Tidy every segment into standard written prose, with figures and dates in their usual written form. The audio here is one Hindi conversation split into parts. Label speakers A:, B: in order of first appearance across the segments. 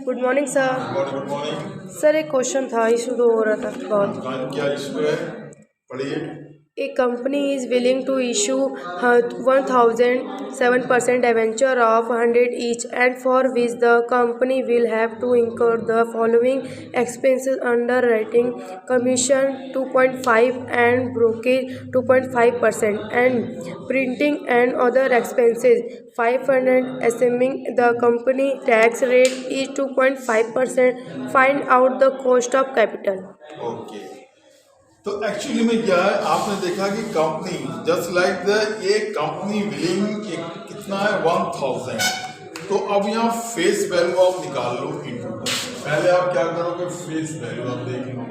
A: Good morning sir.
B: Good morning
A: sir एक क्वेश्चन था, इशू तो हो रहा था बहुत।
B: क्या इशू है? पढ़िए।
A: A company is willing to issue 1,007% debenture of 100 each, and for which the company will have to incur the following expenses: underwriting commission 2.5 and brokerage 2.5%, and printing and other expenses 500. Assuming the company tax rate is 2.5%, find out the cost of capital.
B: Okay, तो एक्चुअली में क्या है, आपने देखा कि कंपनी जस्ट लाइक द ये कंपनी विलिंग कितना है 1000। तो अब यहाँ फेस वैल्यू आप निकाल लो इनटू। पहले आप क्या करोगे, फेस वैल्यू आप देख लो।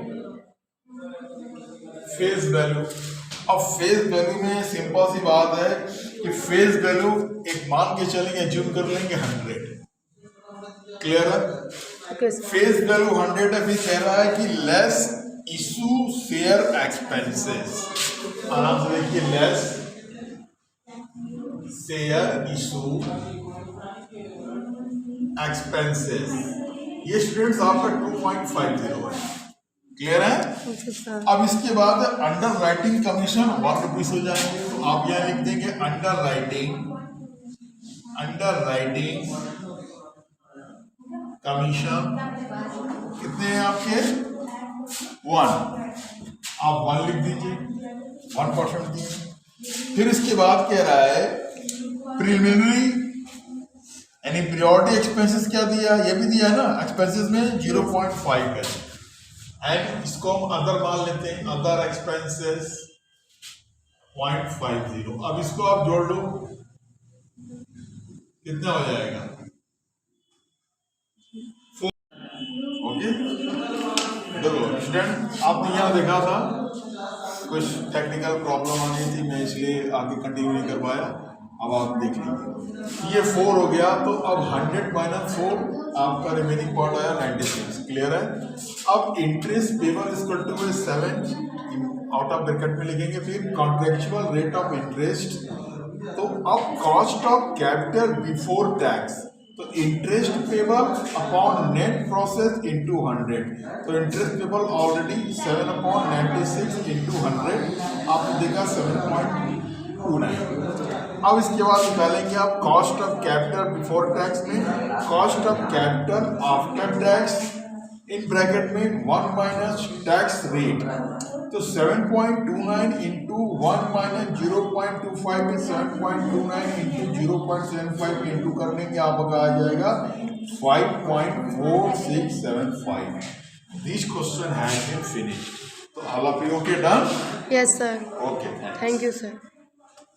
B: फेस वैल्यू, अब फेस वैल्यू में सिंपल सी बात है कि फेस वैल्यू एक मान के चलेंगे, एज्यूम कर लेंगे 100। क्लियर है? फेस वैल्यू 100 है, फिर कह रहा है कि लेस इशू शेयर एक्सपेंसेस। आराम से देखिए, लेस शेयर इशू एक्सपेंसेस। ये स्टूडेंट्स आपका 2.50 है। क्लियर है? अब इसके बाद अंडर राइटिंग कमीशन 1 रुपीज हो जाएंगे। तो आप यहां लिख देंगे अंडर राइटिंग कमीशन कितने हैं आपके 1। आप 1 लिख दीजिए, 1% दीजिए। फिर इसके बाद कह रहा है प्रीलिमिनरी यानी पीरियोडिक एक्सपेंसेस क्या दिया, ये भी दिया है ना। एक्सपेंसेस में 0.5 है, एंड इसको हम अदर मान लेते हैं, अदर एक्सपेंसेस 0.50। अब इसको आप जोड़ लो, कितना हो जाएगा? ओके, देखो स्टूडेंट, आपने यहाँ देखा था कुछ टेक्निकल प्रॉब्लम आ गई थी, मैं इसलिए आगे कंटिन्यू नहीं कर पाया। अब आप देख लीजिए, ये 4 हो गया, तो अब 100 - 4 आपका रिमेनिंग पार्ट आया 96। क्लियर है? अब interest payable equal to 7 out of bracket में लिखेंगे, फिर कॉन्ट्रेक्चुअल रेट ऑफ इंटरेस्ट। तो अब cost of capital before tax, तो interest payable upon net proceeds into 100। तो इंटरेस्ट पेबल ऑलरेडी 7/96 इंटू 100 आपने देखा 7.29। अब इसके बाद निकालेंगे आप cost of capital before tax में, cost of capital after tax in bracket में 1 माइनस टैक्स रेट। तो 7.29 इंटू 1 माइनस 0.25 में 7.29 इंटू 0.75 इंटू करने के आपका आ जाएगा 5.4675। This question has been finished. तो all of you okay, done?
A: Yes sir.
B: Okay,
A: thank you sir.